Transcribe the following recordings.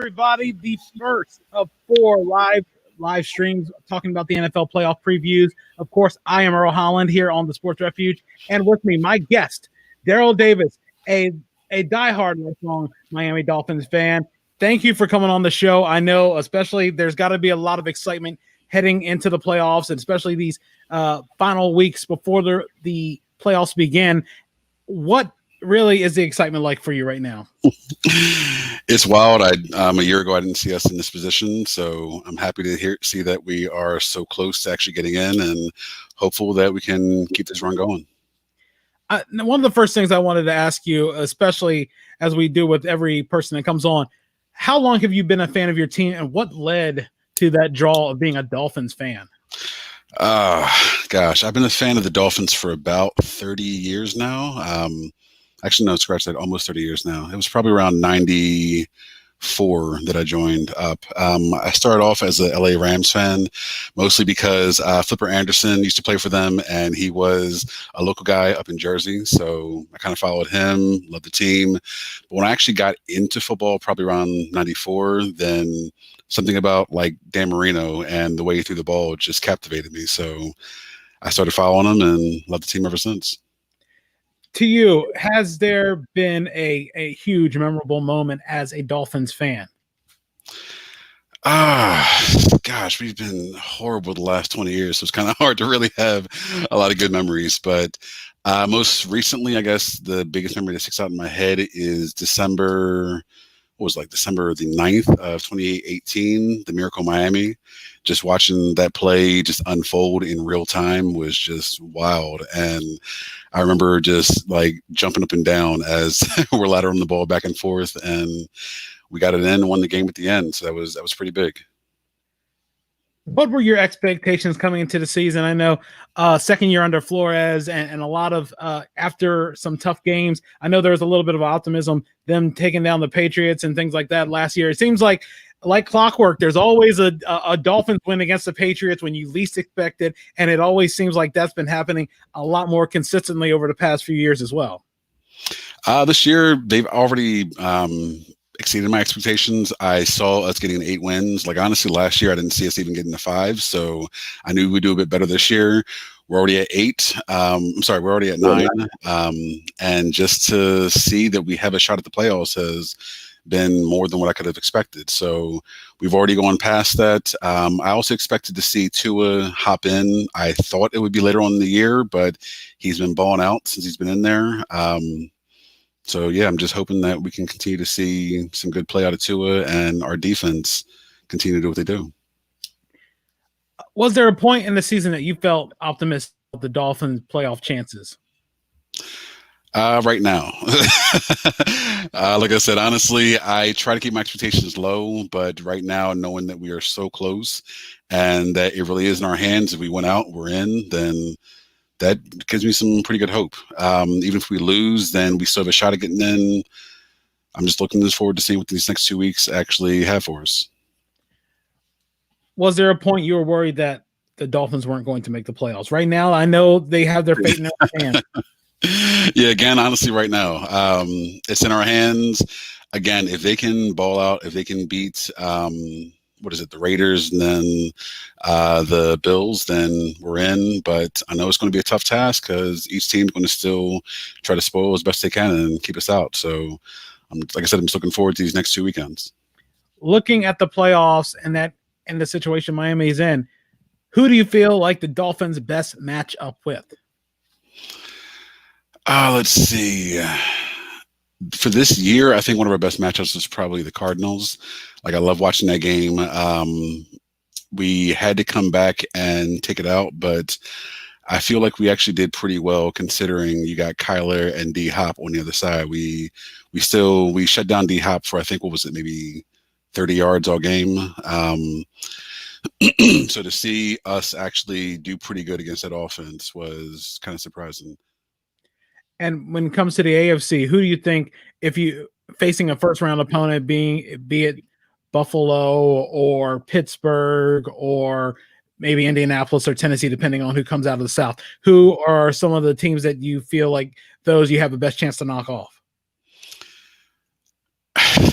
everybody. The first of 4 live streams talking about the NFL playoff previews. Of course, I am Earl Holland here on the Sports Refuge, and with me, my guest, Darryl Davis, a diehard lifelong Miami Dolphins fan. Thank you for coming on the show. I know, especially, there's got to be a lot of excitement heading into the playoffs, and especially these final weeks before the playoffs begin. What really is the excitement like for you right now? It's wild. A year ago, I didn't see us in this position, so I'm happy to see that we are so close to actually getting in, and hopeful that we can keep this run going. One of the first things I wanted to ask you, especially as we do with every person that comes on, how long have you been a fan of your team, and what led to that draw of being a Dolphins fan? Gosh, I've been a fan of the Dolphins for about 30 years now. Actually, no, scratch that, almost 30 years now. It was probably around 94 that I joined up. I started off as a LA Rams fan, mostly because Flipper Anderson used to play for them, and he was a local guy up in Jersey. So I kind of followed him, loved the team. But when I actually got into football, probably around 94, then something about like Dan Marino and the way he threw the ball just captivated me. So I started following him and loved the team ever since. To you, has there been a huge, memorable moment as a Dolphins fan? Gosh, we've been horrible the last 20 years, so it's kind of hard to really have a lot of good memories. But most recently, I guess the biggest memory that sticks out in my head is December the 9th of 2018, the Miracle Miami. Just watching that play just unfold in real time was just wild. And I remember just like jumping up and down as we're laddering the ball back and forth, and we got it in and won the game at the end. So that was pretty big. What were your expectations coming into the season? I know second year under Flores and a lot of after some tough games, I know there was a little bit of optimism, them taking down the Patriots and things like that last year. It seems like clockwork, there's always a Dolphins win against the Patriots when you least expect it, and it always seems like that's been happening a lot more consistently over the past few years as well. This year, they've already exceeded my expectations. I saw us getting 8 wins. Like, honestly, last year I didn't see us even getting to 5, so I knew we'd do a bit better this year. We're already at 8. We're already at 9. And just to see that we have a shot at the playoffs has been more than what I could have expected. So we've already gone past that. I also expected to see Tua hop in. I thought it would be later on in the year, but he's been balling out since he's been in there. So, yeah, I'm just hoping that we can continue to see some good play out of Tua and our defense continue to do what they do. Was there a point in the season that you felt optimistic about the Dolphins' playoff chances? Right now. Like I said, honestly, I try to keep my expectations low, but right now, knowing that we are so close and that it really is in our hands, if we went out, we're in, then that gives me some pretty good hope. Even if we lose, then we still have a shot at getting in. I'm just looking forward to seeing what these next 2 weeks actually have for us. Was there a point you were worried that the Dolphins weren't going to make the playoffs? Right now, I know they have their fate in their hands. Yeah, again, honestly, right now, it's in our hands. Again, if they can ball out, if they can beat the Raiders and then the Bills, then we're in. But I know it's going to be a tough task because each team's going to still try to spoil as best they can and keep us out. So, like I said, I'm just looking forward to these next 2 weekends. Looking at the playoffs and the situation Miami's in, who do you feel like the Dolphins' best match up with? Let's see. For this year, I think one of our best matchups is probably the Cardinals. Like, I love watching that game. We had to come back and take it out, but I feel like we actually did pretty well considering you got Kyler and D-Hop on the other side. We shut down D-Hop for, I think, maybe 30 yards all game. So to see us actually do pretty good against that offense was kind of surprising. And when it comes to the AFC, who do you think, if you facing a first round opponent, be it Buffalo or Pittsburgh or maybe Indianapolis or Tennessee, depending on who comes out of the South, who are some of the teams that you feel like those you have the best chance to knock off?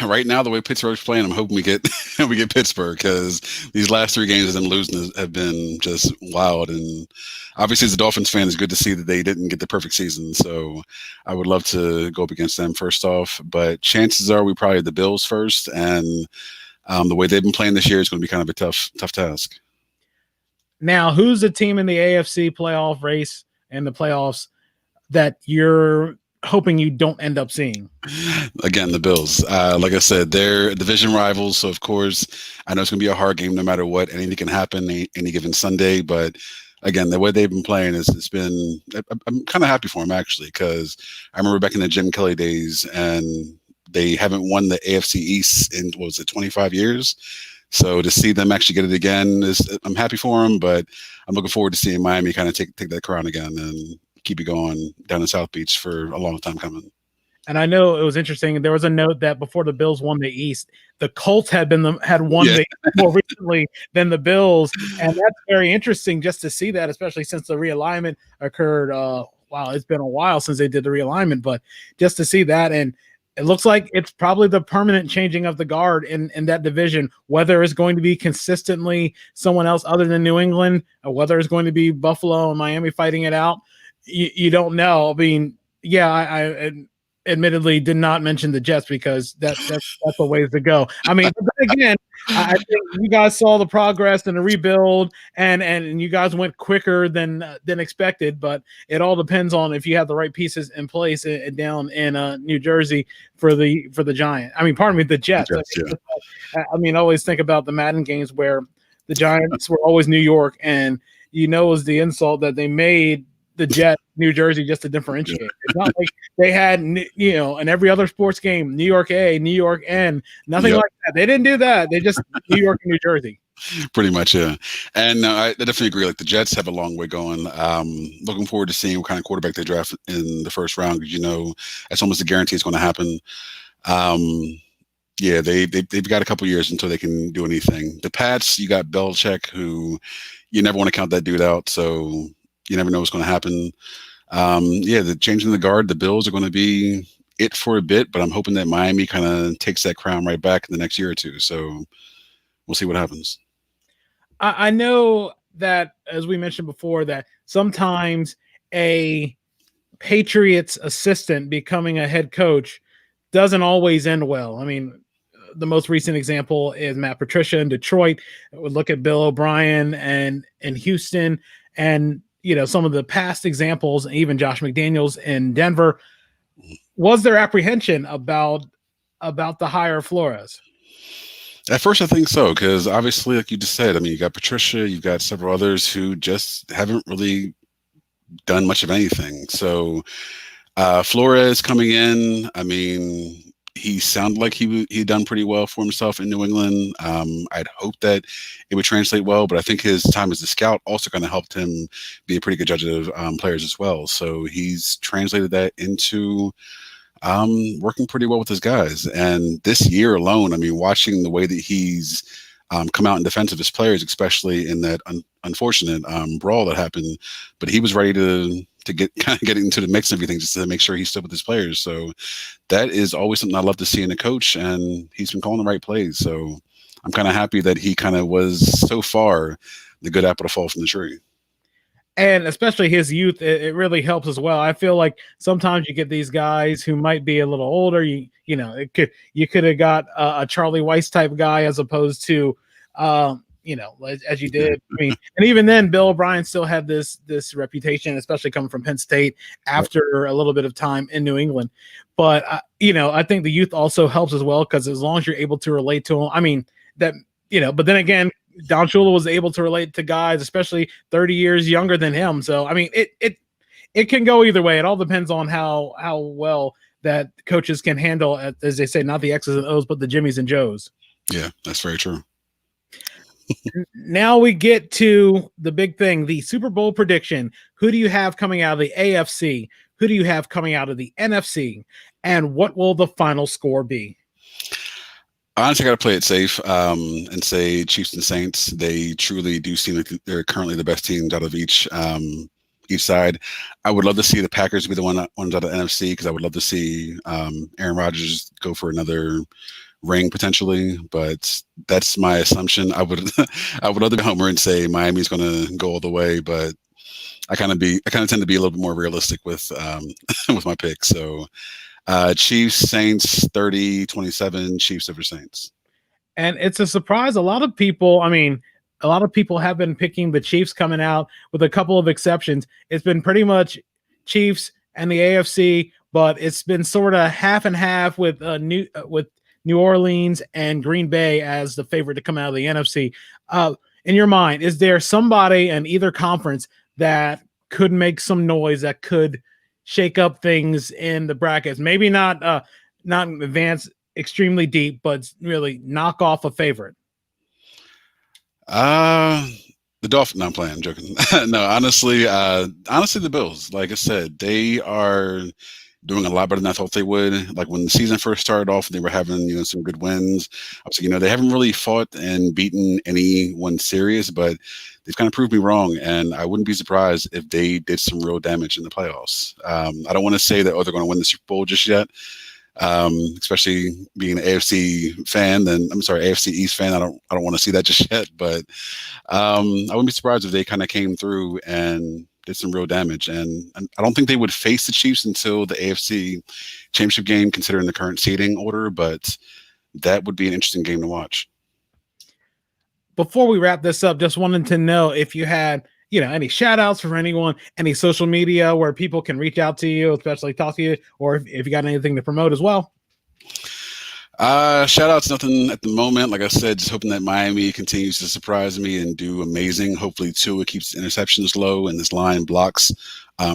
Right now, the way Pittsburgh's playing, I'm hoping we get we get Pittsburgh, because these last three games of them losing have been just wild. And obviously, as a Dolphins fan, it's good to see that they didn't get the perfect season. So I would love to go up against them first off, but chances are we probably have the Bills first, and the way they've been playing this year is going to be kind of a tough task. Now, who's the team in the AFC playoff race and the playoffs that you're hoping you don't end up seeing? Again, the Bills. Like I said, they're division rivals, so of course, I know it's going to be a hard game no matter what. Anything can happen any given Sunday, but again, the way they've been playing it's been. I'm kind of happy for them, actually, because I remember back in the Jim Kelly days, and they haven't won the AFC East in, what was it, 25 years. So to see them actually get it again, I'm happy for them, but I'm looking forward to seeing Miami kind of take that crown again and keep it going down in South Beach for a long time coming. And I know it was interesting. There was a note that before the Bills won the East, the Colts had won the more recently than the Bills, and that's very interesting just to see that, especially since the realignment occurred. Wow, it's been a while since they did the realignment, but just to see that, and it looks like it's probably the permanent changing of the guard in that division, whether it's going to be consistently someone else other than New England, or whether it's going to be Buffalo and Miami fighting it out. You don't know. I mean, yeah, I admittedly did not mention the Jets because that's a ways to go. I mean, but again, I think you guys saw the progress and the rebuild, and you guys went quicker than expected. But it all depends on if you have the right pieces in place down in New Jersey for the Giant. I mean, pardon me, the Jets. I mean, I always think about the Madden games where the Giants were always New York, and it was the insult that they made the Jet New Jersey just to differentiate. It's not like they had, in every other sports game, New York A, New York N, nothing like that. They didn't do that. They just New York and New Jersey. Pretty much, yeah. And I definitely agree. Like, the Jets have a long way going. Looking forward to seeing what kind of quarterback they draft in the first round, because that's almost a guarantee it's going to happen. Yeah, they've got a couple years until they can do anything. The Pats, you got Belichick, who you never want to count that dude out. So you never know what's going to happen. The changing the guard, the Bills are going to be it for a bit, but I'm hoping that Miami kind of takes that crown right back in the next year or two. So we'll see what happens. I know that, as we mentioned before, that sometimes a Patriots assistant becoming a head coach doesn't always end well. I mean, the most recent example is Matt Patricia in Detroit. We look at Bill O'Brien and Houston, and some of the past examples, even Josh McDaniels in Denver. Was there apprehension about the hire of Flores? At first, I think so, because obviously, like you just said, I mean, you got Patricia, you've got several others who just haven't really done much of anything. So Flores coming in, I mean, he sounded like he'd done pretty well for himself in New England. I'd hope that it would translate well, but I think his time as a scout also kind of helped him be a pretty good judge of players as well. So he's translated that into working pretty well with his guys. And this year alone, I mean, watching the way that he's come out in defense of his players, especially in that unfortunate brawl that happened, but he was ready to get into the mix and everything, just to make sure he's still with his players. So that is always something I love to see in a coach, and he's been calling the right plays. So I'm kind of happy that he kind of was, so far, the good apple to fall from the tree. And especially his youth, it really helps as well. I feel like sometimes you get these guys who might be a little older. You could have got a Charlie Weiss type guy as opposed to as you did. I mean, and even then, Bill O'Brien still had this reputation, especially coming from Penn State after a little bit of time in New England. But I think the youth also helps as well, because as long as you're able to relate to them, I mean that. But then again, Don Shula was able to relate to guys, especially 30 years younger than him. So, I mean, it can go either way. It all depends on how well that coaches can handle, as they say, not the X's and O's, but the Jimmies and Joes. Yeah, that's very true. Now we get to the big thing, the Super Bowl prediction. Who do you have coming out of the AFC? Who do you have coming out of the NFC? And what will the final score be? Honestly, I got to play it safe and say Chiefs and Saints. They truly do seem like they're currently the best teams out of each each side. I would love to see the Packers be the ones out of the NFC, because I would love to see Aaron Rodgers go for another ring potentially, but that's my assumption. I would I would love to be Homer and say Miami's going to go all the way, but I kind of tend to be a little bit more realistic with with my pick. So Chiefs Saints 30-27, Chiefs over Saints. And it's a surprise. A lot of people have been picking the Chiefs coming out, with a couple of exceptions. It's been pretty much Chiefs and the AFC, but it's been sort of half and half with New Orleans and Green Bay as the favorite to come out of the NFC. In your mind, is there somebody in either conference that could make some noise, that could shake up things in the brackets? Maybe not advance extremely deep, but really knock off a favorite. The Dolphins. No, I'm playing. I'm joking. No, honestly, the Bills. Like I said, they are doing a lot better than I thought they would. Like when the season first started off, they were having some good wins. I was like, they haven't really fought and beaten anyone serious, but they've kind of proved me wrong. And I wouldn't be surprised if they did some real damage in the playoffs. I don't want to say that they're going to win the Super Bowl just yet. Especially being an AFC fan, AFC East fan. I don't want to see that just yet, but I wouldn't be surprised if they kind of came through and did some real damage. And I don't think they would face the Chiefs until the AFC Championship game, considering the current seeding order, but that would be an interesting game to watch. Before we wrap this up, just wanted to know if you had any shout outs for anyone, any social media where people can reach out to you, especially talk to you, or if you got anything to promote as well. Shout outs, nothing at the moment. Like I said, just hoping that Miami continues to surprise me and do amazing. Hopefully Tua keeps interceptions low and this line blocks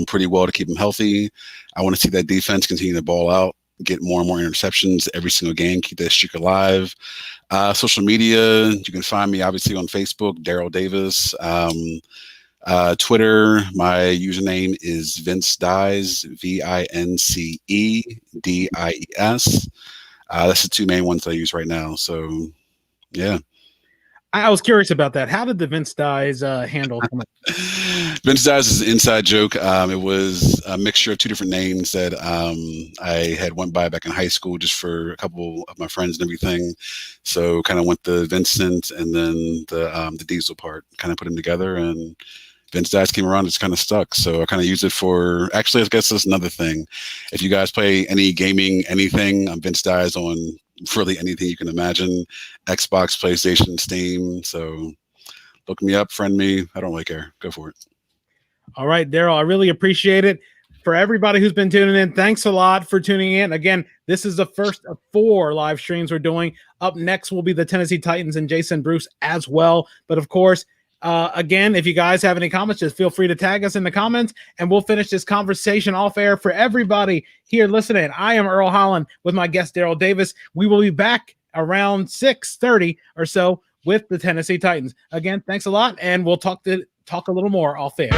pretty well to keep him healthy. I want to see that defense continue to ball out, get more and more interceptions every single game, keep that streak alive. Social media, you can find me obviously on Facebook, Darryl Davis. Twitter, my username is Vince Dies, VinceDies. That's the two main ones that I use right now. So, yeah. I was curious about that. How did the Vince Dies handle? Vince Dies is an inside joke. It was a mixture of two different names that I had went by back in high school just for a couple of my friends and everything. So kind of went the Vincent and then the Diesel part, kind of put them together, and Vince Dies came around, it's kind of stuck. So I kind of use it for, actually, I guess that's another thing. If you guys play any gaming, anything, I'm Vince Dies on really anything you can imagine. Xbox, PlayStation, Steam. So look me up, friend me. I don't really care. Go for it. All right, Darryl, I really appreciate it. For everybody who's been tuning in, thanks a lot for tuning in. Again, this is the first of 4 live streams we're doing. Up next will be the Tennessee Titans and Jason Bruce as well. But of course, again, if you guys have any comments, just feel free to tag us in the comments, and we'll finish this conversation off air. For everybody here listening, I am Earl Holland with my guest, Darryl Davis. We will be back around 6:30 or so with the Tennessee Titans. Again, thanks a lot, and we'll talk a little more off air.